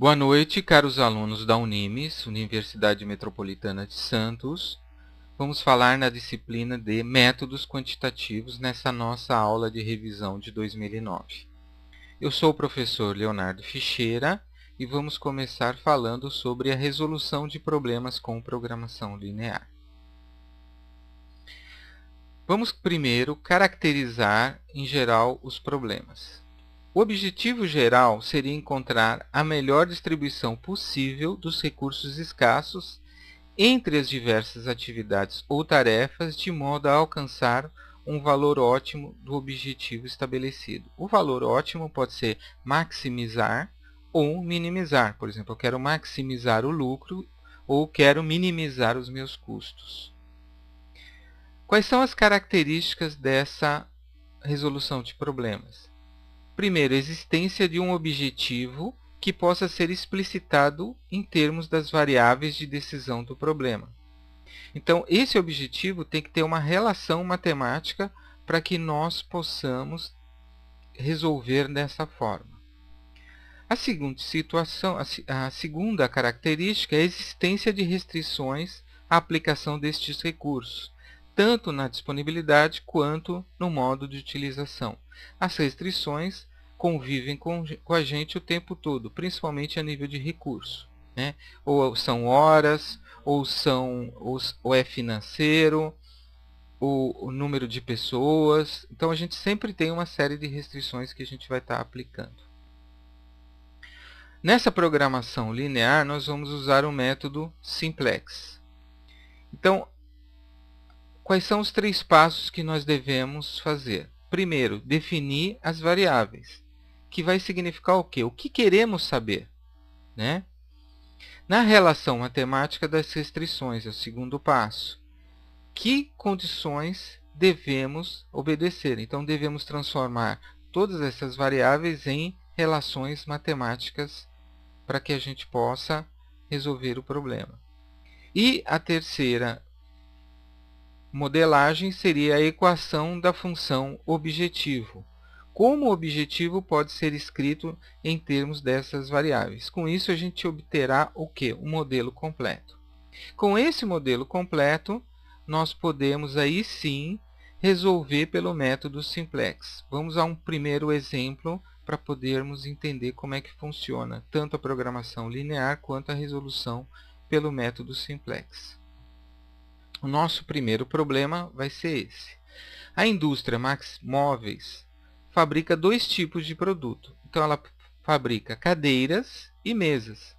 Boa noite, caros alunos da Unimes, Universidade Metropolitana de Santos. Vamos falar na disciplina de Métodos Quantitativos nessa nossa aula de revisão de 2009. Eu sou o professor Leonardo Ficheira e vamos começar falando sobre a resolução de problemas com programação linear. Vamos primeiro caracterizar, em geral, os problemas. O objetivo geral seria encontrar a melhor distribuição possível dos recursos escassos entre as diversas atividades ou tarefas, de modo a alcançar um valor ótimo do objetivo estabelecido. O valor ótimo pode ser maximizar ou minimizar. Por exemplo, eu quero maximizar o lucro ou quero minimizar os meus custos. Quais são as características dessa resolução de problemas? Primeiro, a existência de um objetivo que possa ser explicitado em termos das variáveis de decisão do problema. Então, esse objetivo tem que ter uma relação matemática para que nós possamos resolver dessa forma. A segunda característica é a existência de restrições à aplicação destes recursos, tanto na disponibilidade quanto no modo de utilização. As restrições convivem com a gente o tempo todo, principalmente a nível de recurso, né? Ou são horas, ou é financeiro, ou o número de pessoas. Então, a gente sempre tem uma série de restrições que a gente vai estar aplicando. Nessa programação linear, nós vamos usar o método simplex. Então, quais são os 3 passos que nós devemos fazer? Primeiro, definir as variáveis, que vai significar o quê? O que queremos saber, né? Na relação matemática das restrições, é o segundo passo. Que condições devemos obedecer? Então, devemos transformar todas essas variáveis em relações matemáticas para que a gente possa resolver o problema. E a terceira modelagem seria a equação da função objetivo. Como o objetivo pode ser escrito em termos dessas variáveis? Com isso, a gente obterá o quê? Um modelo completo. Com esse modelo completo, nós podemos aí sim resolver pelo método simplex. Vamos a um primeiro exemplo para podermos entender como é que funciona tanto a programação linear quanto a resolução pelo método simplex. O nosso primeiro problema vai ser esse. A indústria Max Móveis fabrica 2 tipos de produto. Então, ela fabrica cadeiras e mesas.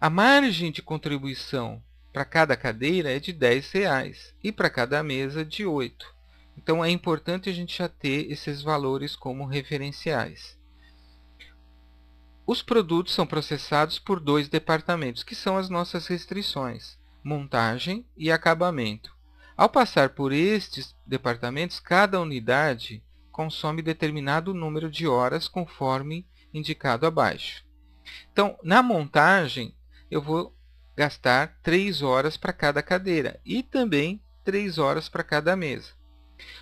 A margem de contribuição para cada cadeira é de R$10 e para cada mesa de 8. Então, é importante a gente já ter esses valores como referenciais. Os produtos são processados por 2 departamentos, que são as nossas restrições: montagem e acabamento. Ao passar por estes departamentos, cada unidade consome determinado número de horas, conforme indicado abaixo. Então, na montagem, eu vou gastar 3 horas para cada cadeira e também 3 horas para cada mesa.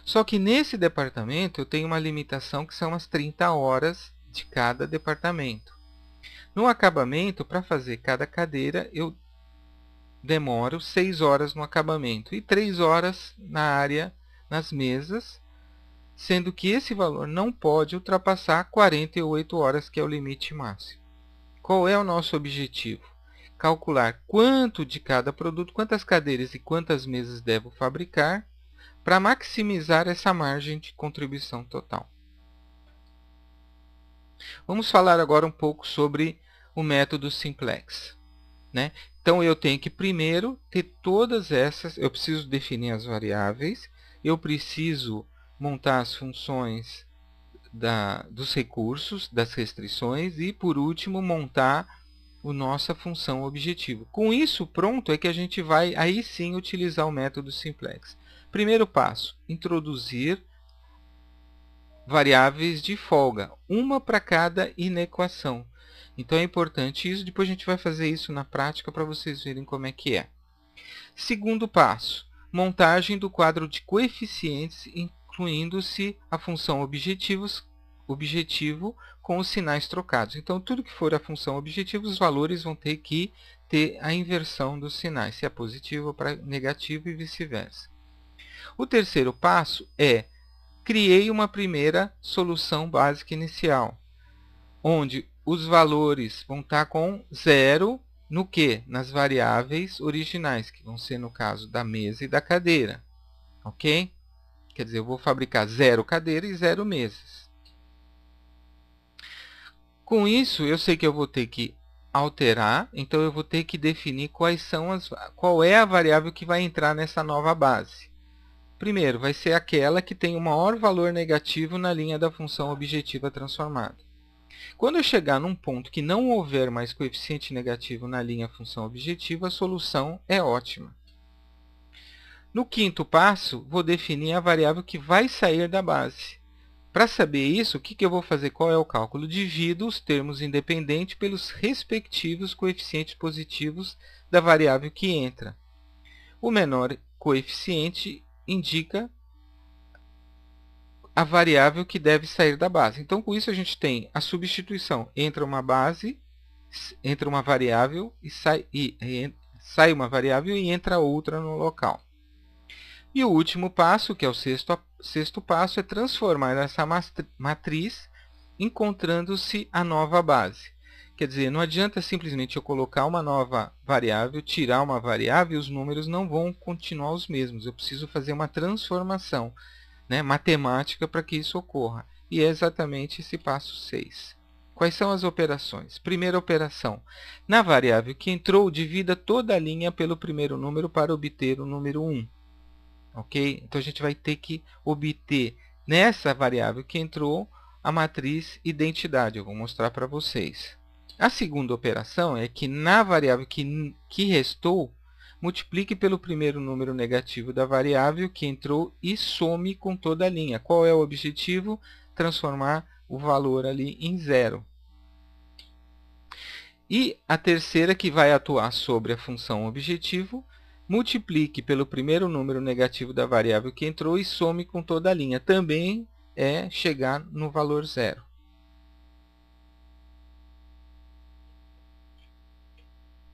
Só que nesse departamento eu tenho uma limitação que são as 30 horas de cada departamento. No acabamento, para fazer cada cadeira, eu demoro 6 horas no acabamento e 3 horas na área, nas mesas, sendo que esse valor não pode ultrapassar 48 horas, que é o limite máximo. Qual é o nosso objetivo? Calcular quanto de cada produto, quantas cadeiras e quantas mesas devo fabricar, para maximizar essa margem de contribuição total. Vamos falar agora um pouco sobre o método simplex, né? Então, eu tenho que primeiro ter todas essas, eu preciso definir as variáveis, eu preciso montar as funções dos recursos, das restrições e, por último, montar a nossa função objetivo. Com isso pronto é que a gente vai aí sim utilizar o método simplex. Primeiro passo, introduzir variáveis de folga, uma para cada inequação. Então é importante isso, depois a gente vai fazer isso na prática para vocês verem como é que é. Segundo passo, montagem do quadro de coeficientes, incluindo-se a função objetivo com os sinais trocados. Então, tudo que for a função objetivo, os valores vão ter que ter a inversão dos sinais, se é positivo para negativo e vice-versa. O terceiro passo é: criei uma primeira solução básica inicial, onde os valores vão estar com zero no quê? Nas variáveis originais, que vão ser no caso da mesa e da cadeira. Ok? Quer dizer, eu vou fabricar 0 cadeira e 0 mesas. Com isso, eu sei que eu vou ter que alterar, então eu vou ter que definir qual é a variável que vai entrar nessa nova base. Primeiro, vai ser aquela que tem o maior valor negativo na linha da função objetiva transformada. Quando eu chegar num ponto que não houver mais coeficiente negativo na linha função objetiva, a solução é ótima. No quinto passo, vou definir a variável que vai sair da base. Para saber isso, o que eu vou fazer? Qual é o cálculo? Divido os termos independentes pelos respectivos coeficientes positivos da variável que entra. O menor coeficiente indica a variável que deve sair da base. Então, com isso, a gente tem a substituição. Entra uma variável e sai uma variável e entra outra no local. E o último passo, que é o sexto passo, é transformar essa matriz encontrando-se a nova base. Quer dizer, não adianta simplesmente eu colocar uma nova variável, tirar uma variável e os números não vão continuar os mesmos. Eu preciso fazer uma transformação, né, matemática para que isso ocorra. E é exatamente esse passo 6. Quais são as operações? Primeira operação. Na variável que entrou, divida toda a linha pelo primeiro número para obter o número 1. Ok? Então, a gente vai ter que obter nessa variável que entrou a matriz identidade. Eu vou mostrar para vocês. A segunda operação é que na variável que restou, multiplique pelo primeiro número negativo da variável que entrou e some com toda a linha. Qual é o objetivo? Transformar o valor ali em 0. E a terceira, que vai atuar sobre a função objetivo, multiplique pelo primeiro número negativo da variável que entrou e some com toda a linha. Também é chegar no valor 0.